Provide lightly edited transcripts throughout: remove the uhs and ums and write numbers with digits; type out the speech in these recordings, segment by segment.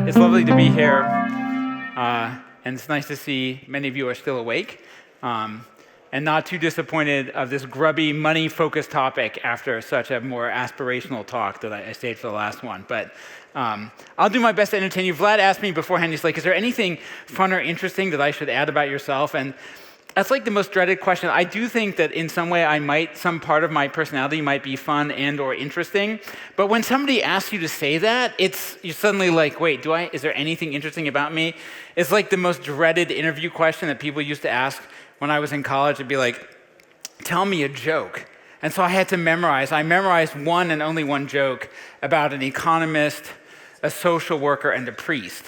It's lovely to be here, and it's nice to see many of you are still awake, and not too disappointed of this grubby, money-focused topic after such a more aspirational talk that I stayed for the last one. But I'll do my best to entertain you. Vlad asked me beforehand, he's like, is there anything fun or interesting that I should add about yourself? And that's like the most dreaded question. I do think that in some way some part of my personality might be fun and or interesting. But when somebody asks you to say that, you're suddenly like, wait, is there anything interesting about me? It's like the most dreaded interview question that people used to ask when I was in college. It'd be like, tell me a joke. And so I had to memorize. I memorized one and only one joke about an economist, a social worker, and a priest.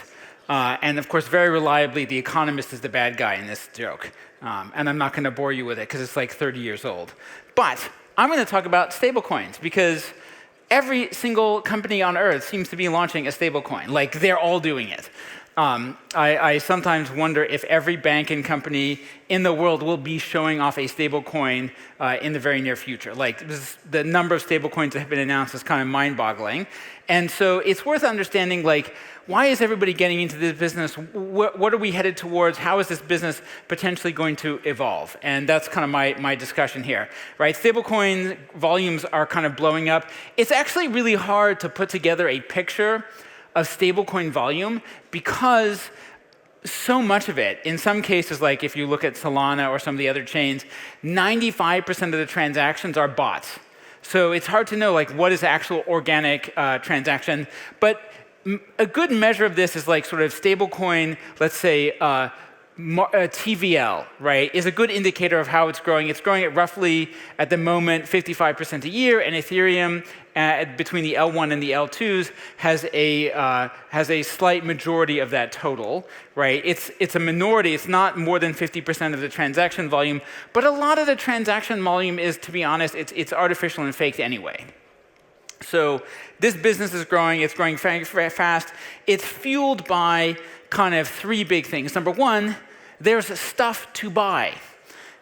And of course, very reliably, the economist is the bad guy in this joke. And I'm not going to bore you with it because it's like 30 years old. But I'm going to talk about stablecoins because every single company on earth seems to be launching a stablecoin. Like, they're all doing it. I sometimes wonder if every bank and company in the world will be showing off a stablecoin in the very near future. Like, the number of stablecoins that have been announced is kind of mind-boggling. And so it's worth understanding, like, why is everybody getting into this business? What are we headed towards? How is this business potentially going to evolve? And that's kind of my discussion here, right? Stablecoin volumes are kind of blowing up. It's actually really hard to put together a picture of stablecoin volume because so much of it, in some cases, like if you look at Solana or some of the other chains, 95% of the transactions are bots. So it's hard to know like what is actual organic transaction. But a good measure of this is like sort of stablecoin, let's say TVL, right, is a good indicator of how it's growing. It's growing at roughly, at the moment, 55% a year, and Ethereum, between the L1 and the L2s, has a slight majority of that total, right? It's a minority. It's not more than 50% of the transaction volume, but a lot of the transaction volume is, to be honest, it's artificial and faked anyway. So this business is growing. It's growing very fast. It's fueled by kind of three big things. Number one, there's stuff to buy,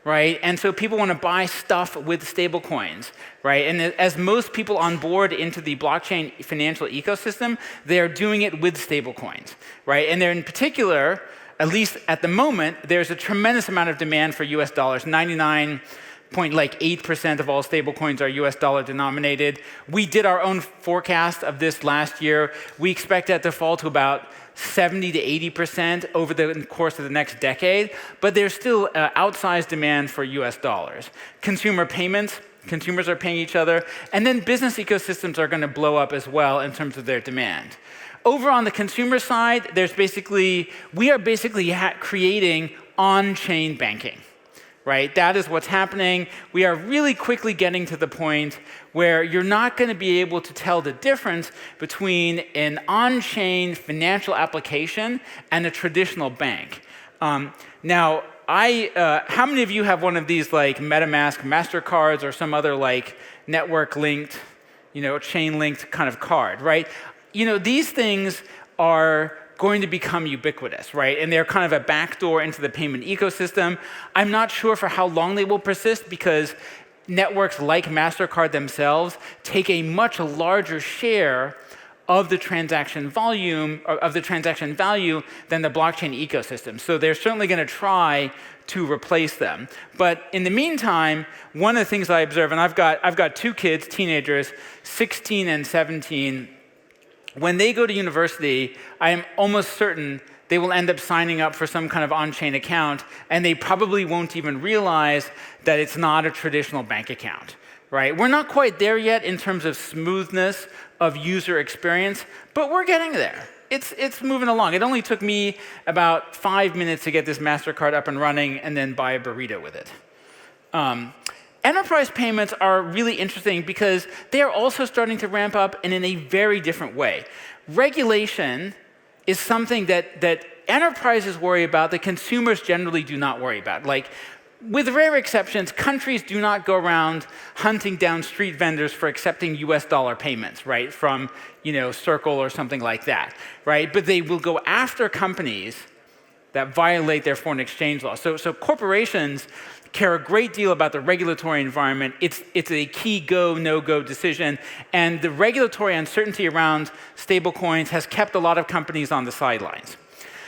right? And so people want to buy stuff with stablecoins, right? And as most people onboard into the blockchain financial ecosystem, they're doing it with stablecoins, right? And they're in particular, at least at the moment, there's a tremendous amount of demand for US dollars. 99.8% of all stablecoins are US dollar denominated. We did our own forecast of this last year. We expect that to fall to about 70 to 80% over the course of the next decade, but there's still outsized demand for US dollars. Consumer payments, consumers are paying each other, and then business ecosystems are going to blow up as well in terms of their demand. Over on the consumer side, we are basically creating on-chain banking. Right? That is what's happening. We are really quickly getting to the point where you're not going to be able to tell the difference between an on-chain financial application and a traditional bank. Now, how many of you have one of these like MetaMask MasterCards or some other like network-linked, chain-linked kind of card, right? These things are going to become ubiquitous, right? And they're kind of a backdoor into the payment ecosystem. I'm not sure for how long they will persist because networks like MasterCard themselves take a much larger share of the transaction volume, or of the transaction value than the blockchain ecosystem. So they're certainly going to try to replace them. But in the meantime, one of the things I observe, and I've got two kids, teenagers, 16 and 17. When they go to university, I am almost certain they will end up signing up for some kind of on-chain account, and they probably won't even realize that it's not a traditional bank account, right? We're not quite there yet in terms of smoothness of user experience, but we're getting there. It's moving along. It only took me about 5 minutes to get this MasterCard up and running and then buy a burrito with it. Enterprise payments are really interesting because they are also starting to ramp up and in a very different way. Regulation is something that enterprises worry about that consumers generally do not worry about. Like, with rare exceptions, countries do not go around hunting down street vendors for accepting US dollar payments, right, from Circle or something like that, right? But they will go after companies that violate their foreign exchange laws. So corporations care a great deal about the regulatory environment. It's a key go, no-go decision. And the regulatory uncertainty around stablecoins has kept a lot of companies on the sidelines.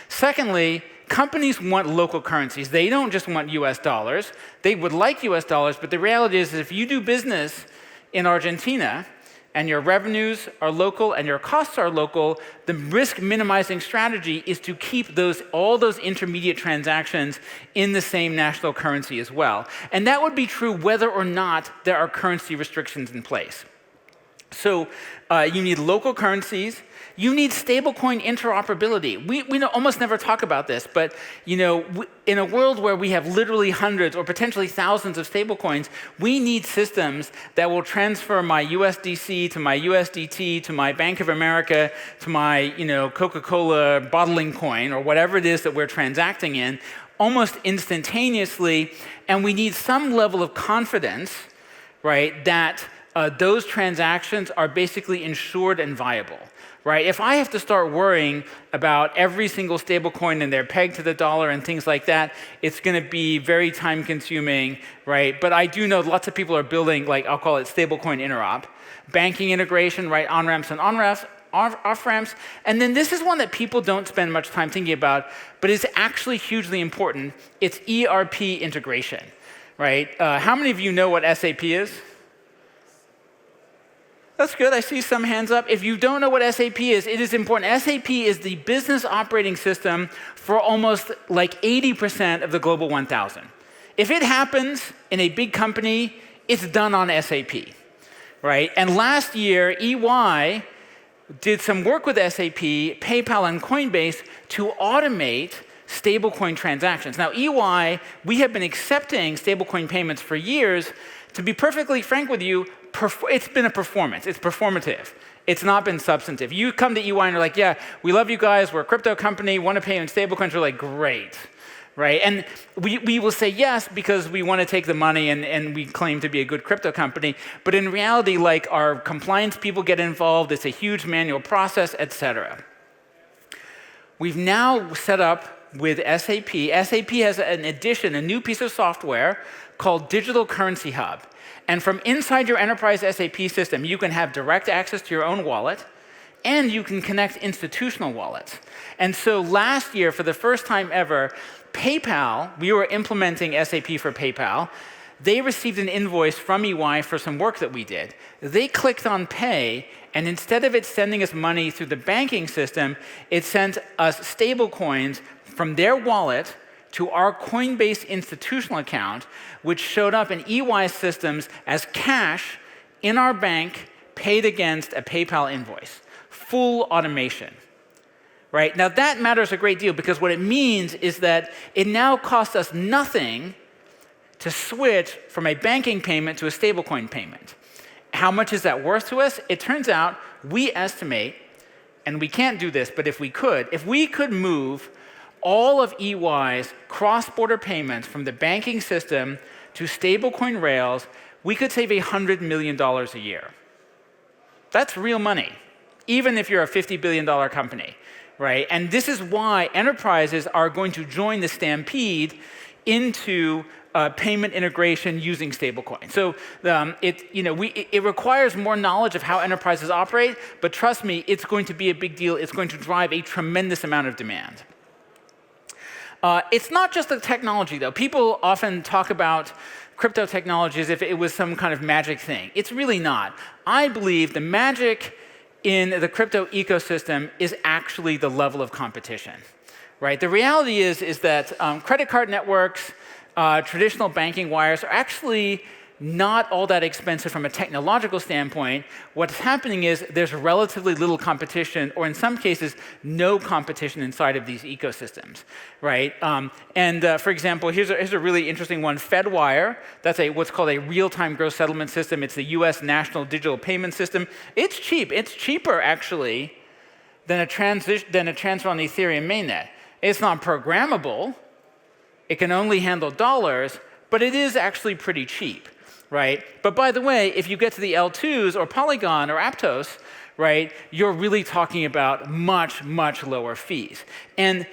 Secondly, companies want local currencies. They don't just want US dollars. They would like US dollars, but the reality is if you do business in Argentina and your revenues are local and your costs are local, the risk minimizing strategy is to keep all those intermediate transactions in the same national currency as well. And that would be true whether or not there are currency restrictions in place. So you need local currencies. You need stablecoin interoperability. We almost never talk about this, but in a world where we have literally hundreds or potentially thousands of stablecoins, we need systems that will transfer my USDC to my USDT to my Bank of America to my Coca-Cola bottling coin or whatever it is that we're transacting in almost instantaneously, and we need some level of confidence, right, that those transactions are basically insured and viable. Right? If I have to start worrying about every single stablecoin and their peg to the dollar and things like that, it's going to be very time consuming, right? But I do know lots of people are building, like I'll call it stablecoin interop, banking integration, right? On-ramps and off-ramps. And then this is one that people don't spend much time thinking about, but is actually hugely important. It's ERP integration, right? How many of you know what SAP is? That's good. I see some hands up. If you don't know what SAP is, it is important. SAP is the business operating system for almost like 80% of the Global 1000. If it happens in a big company, it's done on SAP, right? And last year, EY did some work with SAP, PayPal, and Coinbase to automate stablecoin transactions. Now, EY, we have been accepting stablecoin payments for years. To be perfectly frank with you, it's been a performance. It's performative. It's not been substantive. You come to EY and you're like, yeah, we love you guys. We're a crypto company. Want to pay in stablecoins? We're like, great, right? And we will say yes because we want to take the money and we claim to be a good crypto company. But in reality, like our compliance people get involved. It's a huge manual process, et cetera. We've now set up with SAP. SAP has an addition, a new piece of software called Digital Currency Hub. And from inside your enterprise SAP system, you can have direct access to your own wallet, and you can connect institutional wallets. And so last year, for the first time ever, PayPal, we were implementing SAP for PayPal. They received an invoice from EY for some work that we did. They clicked on pay, and instead of it sending us money through the banking system, it sent us stablecoins from their wallet to our Coinbase institutional account, which showed up in EY systems as cash in our bank paid against a PayPal invoice. Full automation, right? Now that matters a great deal because what it means is that it now costs us nothing to switch from a banking payment to a stablecoin payment. How much is that worth to us? It turns out we estimate, and we can't do this, but if we could move all of EY's cross-border payments from the banking system to stablecoin rails, we could save $100 million a year. That's real money, even if you're a $50 billion company, right? And this is why enterprises are going to join the stampede into payment integration using stablecoin. So it requires more knowledge of how enterprises operate, but trust me, it's going to be a big deal. It's going to drive a tremendous amount of demand. It's not just the technology, though. People often talk about crypto technology as if it was some kind of magic thing. It's really not. I believe the magic in the crypto ecosystem is actually the level of competition, right? The reality is that credit card networks, traditional banking wires are actually not all that expensive from a technological standpoint. What's happening is there's relatively little competition, or in some cases, no competition inside of these ecosystems, right? For example, here's a really interesting one, FedWire. That's what's called a real-time gross settlement system. It's the US National Digital Payment System. It's cheap. It's cheaper, actually, than a transfer on the Ethereum mainnet. It's not programmable. It can only handle dollars, but it is actually pretty cheap. Right? But by the way, if you get to the L2s or Polygon or Aptos, right, you're really talking about much, much lower fees. And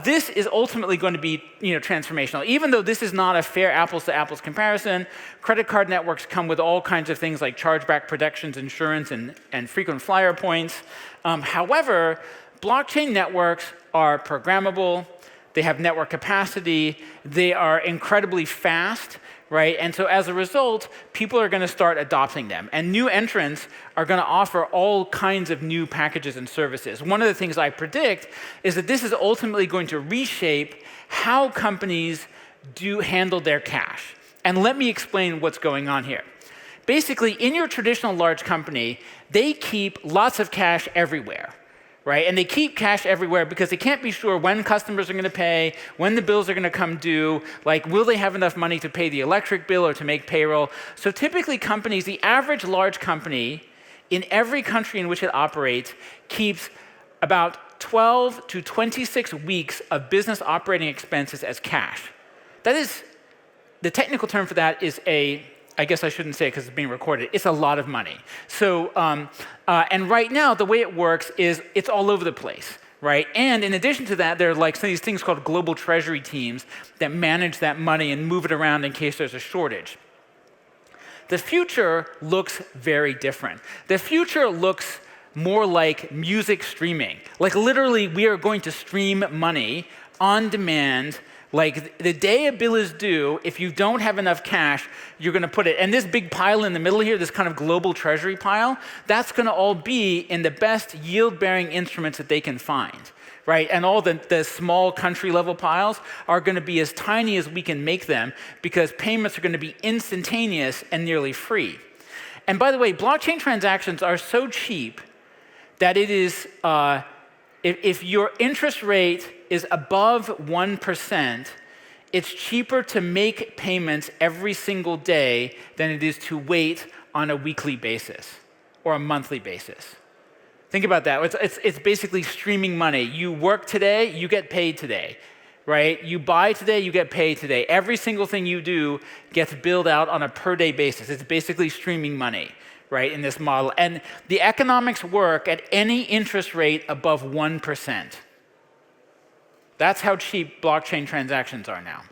this is ultimately going to be transformational. Even though this is not a fair apples-to-apples comparison, credit card networks come with all kinds of things like chargeback protections, insurance, and frequent flyer points. However, blockchain networks are programmable. They have network capacity. They are incredibly fast, right? And so as a result, people are going to start adopting them. And new entrants are going to offer all kinds of new packages and services. One of the things I predict is that this is ultimately going to reshape how companies handle their cash. And let me explain what's going on here. Basically, in your traditional large company, they keep lots of cash everywhere. Right? And they keep cash everywhere because they can't be sure when customers are going to pay, when the bills are going to come due, like will they have enough money to pay the electric bill or to make payroll. So typically companies, the average large company in every country in which it operates keeps about 12 to 26 weeks of business operating expenses as cash. That is, the technical term for that is I guess I shouldn't say it because it's being recorded. It's a lot of money. So, and right now, the way it works is it's all over the place, right? And in addition to that, there are like these things called global treasury teams that manage that money and move it around in case there's a shortage. The future looks very different. The future looks more like music streaming. Like literally, we are going to stream money on demand. Like the day a bill is due, if you don't have enough cash, you're going to put it. And this big pile in the middle here, this kind of global treasury pile, that's going to all be in the best yield-bearing instruments that they can find, right? And all the small country-level piles are going to be as tiny as we can make them because payments are going to be instantaneous and nearly free. And by the way, blockchain transactions are so cheap that it is, if your interest rate is above 1%, it's cheaper to make payments every single day than it is to wait on a weekly basis or a monthly basis. Think about that. It's basically streaming money. You work today, you get paid today, right? You buy today, you get paid today. Every single thing you do gets billed out on a per-day basis. It's basically streaming money, right, in this model. And the economics work at any interest rate above 1%. That's how cheap blockchain transactions are now.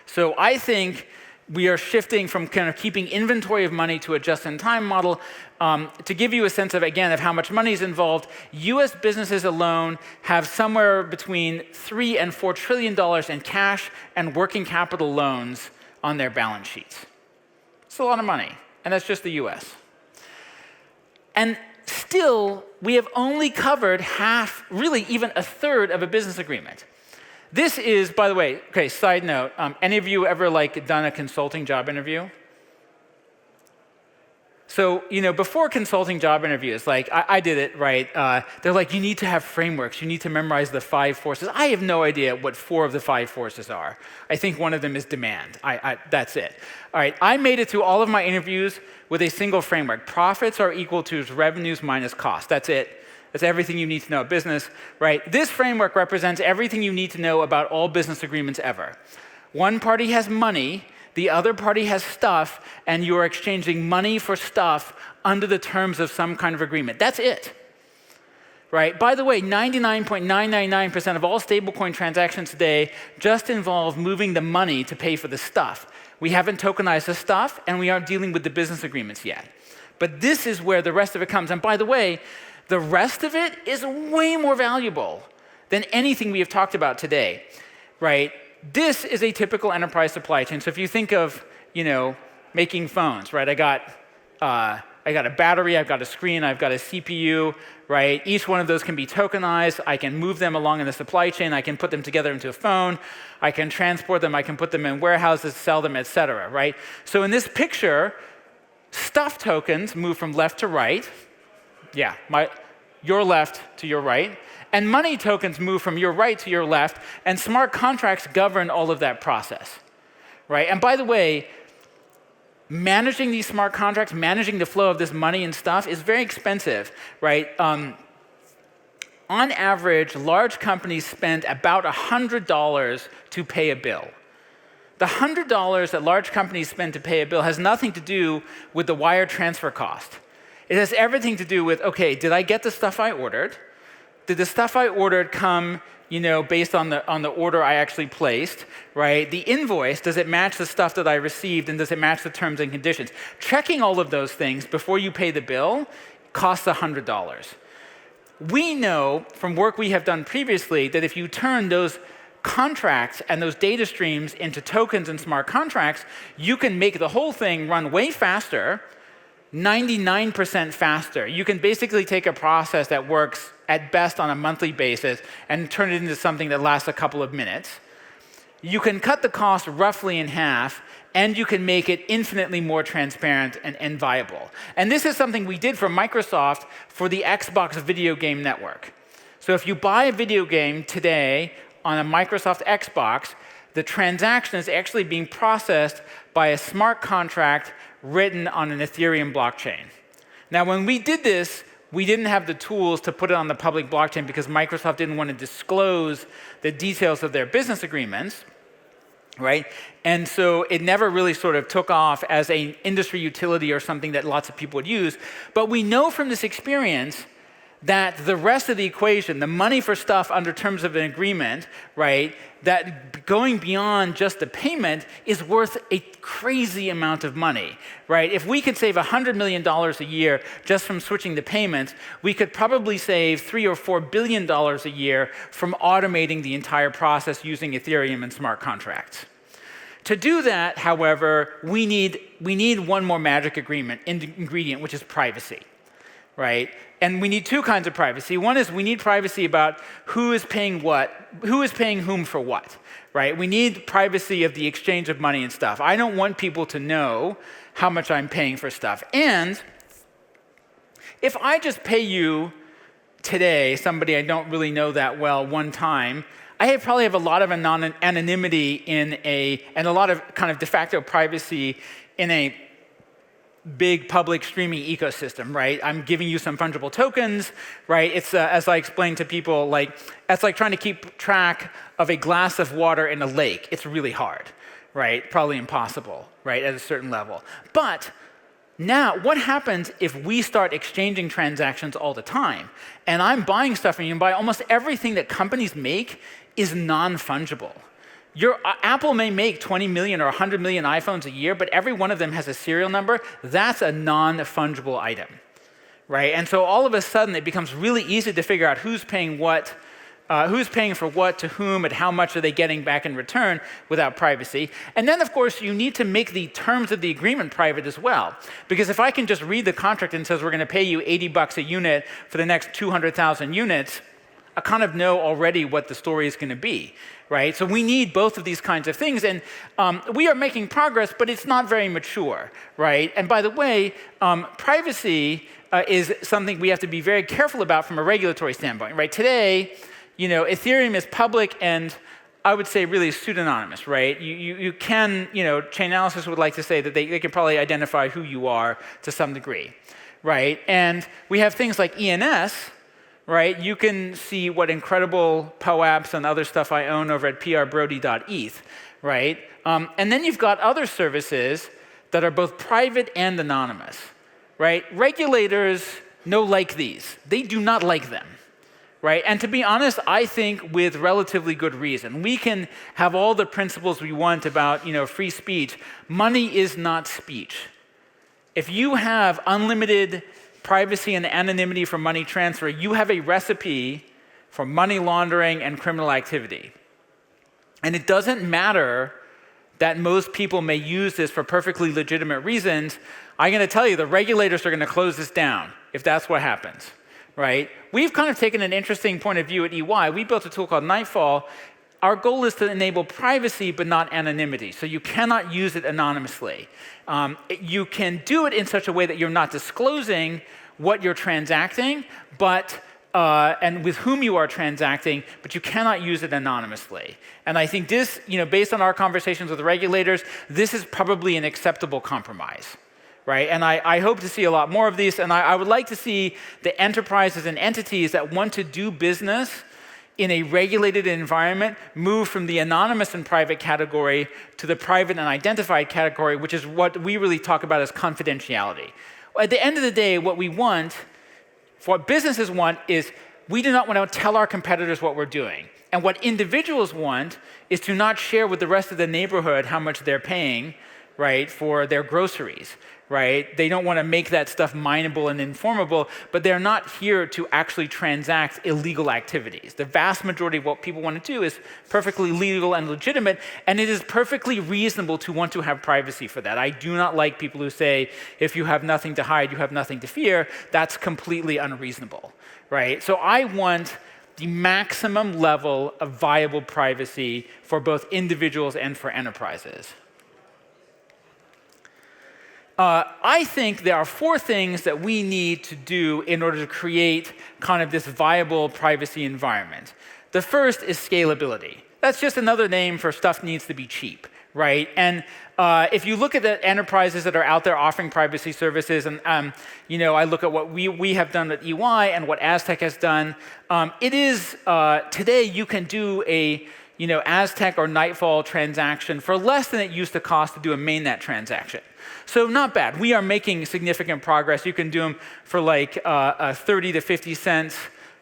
So I think we are shifting from kind of keeping inventory of money to a just-in-time model. To give you a sense of, again, of how much money is involved, US businesses alone have somewhere between $3 and $4 trillion in cash and working capital loans on their balance sheets. It's a lot of money, and that's just the US. And still, we have only covered half, really even a third of a business agreement. This is, by the way, okay, side note, any of you ever done a consulting job interview? So, before consulting job interviews, I did it, right? They're like, you need to have frameworks. You need to memorize the 5 forces. I have no idea what 4 of the 5 forces are. I think one of them is demand. That's it. All right, I made it through all of my interviews with a single framework. Profits are equal to revenues minus cost. That's it. That's everything you need to know about business, right? This framework represents everything you need to know about all business agreements ever. One party has money, the other party has stuff, and you are exchanging money for stuff under the terms of some kind of agreement. That's it, right? By the way, 99.999% of all stablecoin transactions today just involve moving the money to pay for the stuff. We haven't tokenized the stuff, and we aren't dealing with the business agreements yet. But this is where the rest of it comes. And by the way, the rest of it is way more valuable than anything we have talked about today, right? This is a typical enterprise supply chain. So if you think of, making phones, right? I got a battery, I've got a screen, I've got a CPU, right? Each one of those can be tokenized. I can move them along in the supply chain. I can put them together into a phone. I can transport them. I can put them in warehouses, sell them, et cetera, right? So in this picture, stuff tokens move from left to right. Yeah, your left to your right. And money tokens move from your right to your left, and smart contracts govern all of that process, right? And by the way, managing these smart contracts, managing the flow of this money and stuff is very expensive, right? On average, large companies spend about $100 to pay a bill. The $100 that large companies spend to pay a bill has nothing to do with the wire transfer cost. It has everything to do with, okay, did I get the stuff I ordered? Did the stuff I ordered come, based on the order I actually placed, right? The invoice, does it match the stuff that I received, and does it match the terms and conditions? Checking all of those things before you pay the bill costs $100. We know from work we have done previously that if you turn those contracts and those data streams into tokens and smart contracts, you can make the whole thing run way faster, 99% faster. You can basically take a process that works at best on a monthly basis and turn it into something that lasts a couple of minutes. You can cut the cost roughly in half, and you can make it infinitely more transparent and viable. And this is something we did for Microsoft for the Xbox video game network. So if you buy a video game today on a Microsoft Xbox, the transaction is actually being processed by a smart contract written on an Ethereum blockchain. Now, when we did this, we didn't have the tools to put it on the public blockchain because Microsoft didn't want to disclose the details of their business agreements, right? And so it never really sort of took off as an industry utility or something that lots of people would use. But we know from this experience that the rest of the equation, the money for stuff under terms of an agreement, right, that going beyond just the payment is worth a crazy amount of money, right? If we could save $100 million a year just from switching the payments, we could probably save $3 or $4 billion a year from automating the entire process using Ethereum and smart contracts. To do that, however, we need one more magic ingredient, which is privacy, right? And we need two kinds of privacy. One is we need privacy about who is paying what, who is paying whom for what, right? We need privacy of the exchange of money and stuff. I don't want people to know how much I'm paying for stuff. And if I just pay you today, somebody I don't really know that well, one time, I probably have a lot of anonymity and a lot of kind of de facto privacy in a big public streaming ecosystem, right? I'm giving you some fungible tokens, right? It's, as I explained to people, it's like trying to keep track of a glass of water in a lake. It's really hard, right? Probably impossible, right, at a certain level. But now, what happens if we start exchanging transactions all the time? And I'm buying stuff from you, and buy almost everything that companies make is non-fungible. Apple may make 20 million or 100 million iPhones a year, but every one of them has a serial number. That's a non-fungible item, right? And so all of a sudden, it becomes really easy to figure out who's paying what, who's paying for what to whom, and how much are they getting back in return without privacy. And then, of course, you need to make the terms of the agreement private as well. Because if I can just read the contract and it says we're going to pay you $80 a unit for the next 200,000 units, I kind of know already what the story is going to be, right? So we need both of these kinds of things. And we are making progress, but it's not very mature, right? And by the way, privacy is something we have to be very careful about from a regulatory standpoint, right? Today, Ethereum is public and I would say really pseudonymous, right? You can, chain analysis would like to say that they can probably identify who you are to some degree, right? And we have things like ENS, right? You can see what incredible POAPs and other stuff I own over at prbrody.eth, right? And then you've got other services that are both private and anonymous, right? Regulators like these. They do not like them, right? And to be honest, I think with relatively good reason. We can have all the principles we want about, free speech. Money is not speech. If you have unlimited privacy and anonymity for money transfer, you have a recipe for money laundering and criminal activity. And it doesn't matter that most people may use this for perfectly legitimate reasons. I'm going to tell you, the regulators are going to close this down if that's what happens, right? We've kind of taken an interesting point of view at EY. We built a tool called Nightfall. Our goal is to enable privacy but not anonymity. So you cannot use it anonymously. You can do it in such a way that you're not disclosing what you're transacting, and with whom you are transacting, but you cannot use it anonymously. And I think this, based on our conversations with the regulators, this is probably an acceptable compromise, right? And I hope to see a lot more of these, and I would like to see the enterprises and entities that want to do business in a regulated environment move from the anonymous and private category to the private and identified category, which is what we really talk about as confidentiality. at the end of the day, what businesses want is we do not want to tell our competitors what we're doing. And what individuals want is to not share with the rest of the neighborhood how much they're paying, right, for their groceries, right? They don't want to make that stuff mineable and informable, but they're not here to actually transact illegal activities. The vast majority of what people want to do is perfectly legal and legitimate, and it is perfectly reasonable to want to have privacy for that. I do not like people who say, if you have nothing to hide, you have nothing to fear. That's completely unreasonable, right? So I want the maximum level of viable privacy for both individuals and for enterprises. I think there are 4 things that we need to do in order to create kind of this viable privacy environment. The first is scalability. That's just another name for stuff needs to be cheap, right? And if you look at the enterprises that are out there offering privacy services, and I look at what we have done at EY and what Aztec has done, it is today you can do a Aztec or Nightfall transaction for less than it used to cost to do a mainnet transaction. So not bad. We are making significant progress. You can do them for like 30 to 50 cents,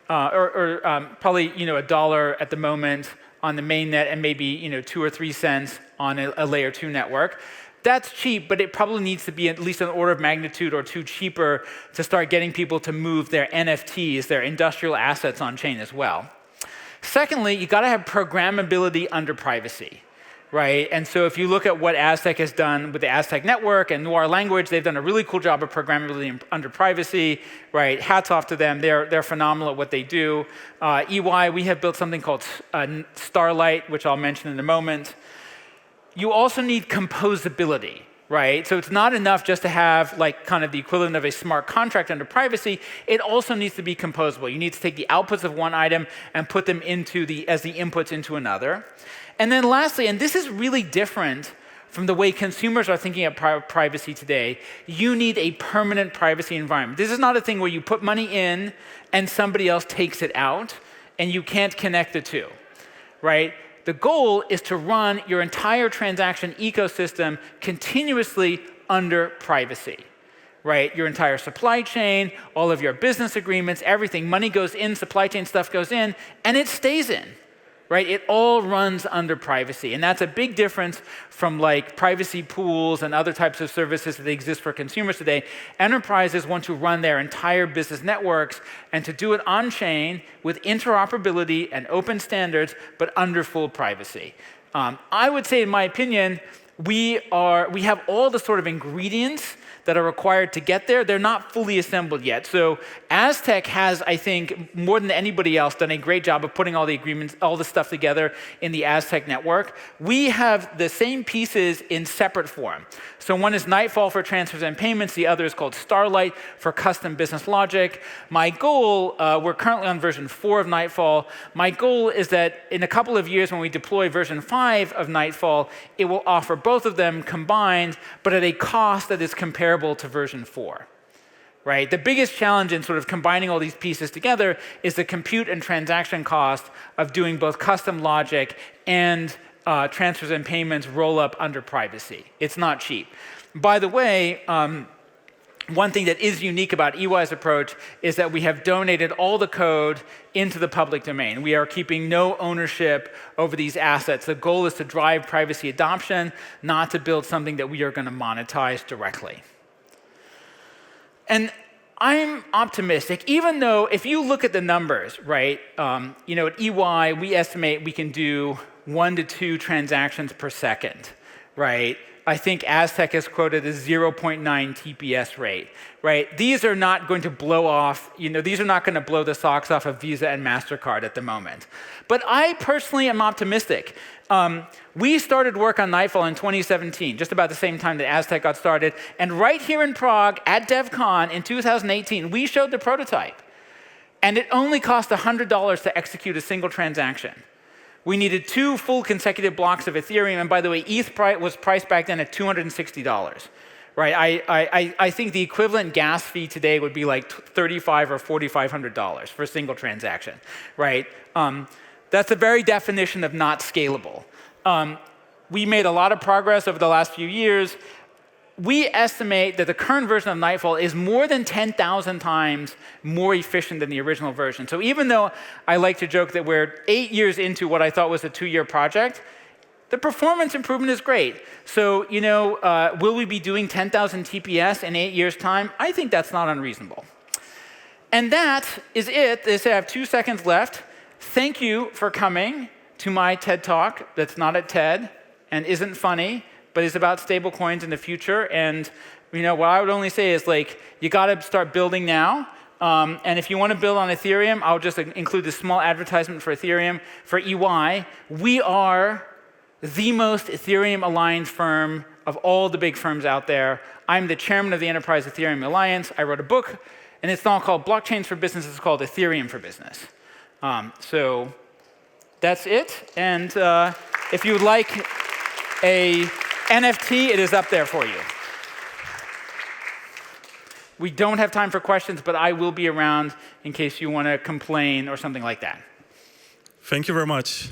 or probably $1 at the moment on the mainnet, and maybe 2 or 3 cents on a layer 2 network. That's cheap, but it probably needs to be at least an order of magnitude or 2 cheaper to start getting people to move their NFTs, their industrial assets on chain as well. Secondly, you got to have programmability under privacy, right? And so if you look at what Aztec has done with the Aztec network and Noir language, they've done a really cool job of programmability under privacy, right? Hats off to them. They're phenomenal at what they do. EY, we have built something called Starlight, which I'll mention in a moment. You also need composability, right? So it's not enough just to have like kind of the equivalent of a smart contract under privacy. It also needs to be composable. You need to take the outputs of one item and put them as the inputs into another. And then lastly, and this is really different from the way consumers are thinking of privacy today, you need a permanent privacy environment. This is not a thing where you put money in and somebody else takes it out and you can't connect the two, right? The goal is to run your entire transaction ecosystem continuously under privacy, right? Your entire supply chain, all of your business agreements, everything, money goes in, supply chain stuff goes in, and it stays in, right? It all runs under privacy. And that's a big difference from like privacy pools and other types of services that exist for consumers today. Enterprises want to run their entire business networks and to do it on-chain with interoperability and open standards, but under full privacy. I would say, in my opinion, we have all the sort of ingredients that are required to get there. They're not fully assembled yet. So Aztec has, I think, more than anybody else, done a great job of putting all the agreements, all the stuff together in the Aztec network. We have the same pieces in separate form. So one is Nightfall for transfers and payments. The other is called Starlight for custom business logic. My goal, we're currently on version 4 of Nightfall. My goal is that in a couple of years when we deploy version 5 of Nightfall, it will offer both of them combined, but at a cost that is comparable to version 4, right? The biggest challenge in sort of combining all these pieces together is the compute and transaction cost of doing both custom logic and transfers and payments roll up under privacy. It's not cheap. By the way, one thing that is unique about EY's approach is that we have donated all the code into the public domain. We are keeping no ownership over these assets. The goal is to drive privacy adoption, not to build something that we are going to monetize directly. And I'm optimistic, even though if you look at the numbers, right, at EY, we estimate we can do 1 to 2 transactions per second, right? I think Aztec has quoted a 0.9 TPS rate, right? These are not going to blow off, these are not going to blow the socks off of Visa and MasterCard at the moment. But I personally am optimistic. We started work on Nightfall in 2017, just about the same time that Aztec got started. And right here in Prague at DevCon in 2018, we showed the prototype. And it only cost $100 to execute a single transaction. We needed 2 full consecutive blocks of Ethereum. And by the way, ETH was priced back then at $260. Right? I think the equivalent gas fee today would be like $3,500 or $4,500 for a single transaction. Right? That's the very definition of not scalable. We made a lot of progress over the last few years. we estimate that the current version of Nightfall is more than 10,000 times more efficient than the original version. So even though I like to joke that we're 8 years into what I thought was a 2-year project, the performance improvement is great. So, will we be doing 10,000 TPS in 8 years' time? I think that's not unreasonable. And that is it. They say I have 2 seconds left. Thank you for coming to my TED Talk that's not at TED and isn't funny, but is about stablecoins in the future. And what I would only say is you got to start building now. And if you want to build on Ethereum, I'll just include this small advertisement for Ethereum. For EY, we are the most Ethereum-aligned firm of all the big firms out there. I'm the chairman of the Enterprise Ethereum Alliance. I wrote a book, and it's not called Blockchains for Business. It's called Ethereum for Business. So that's it. And if you would like a NFT, it is up there for you. We don't have time for questions, but I will be around in case you want to complain or something like that. Thank you very much.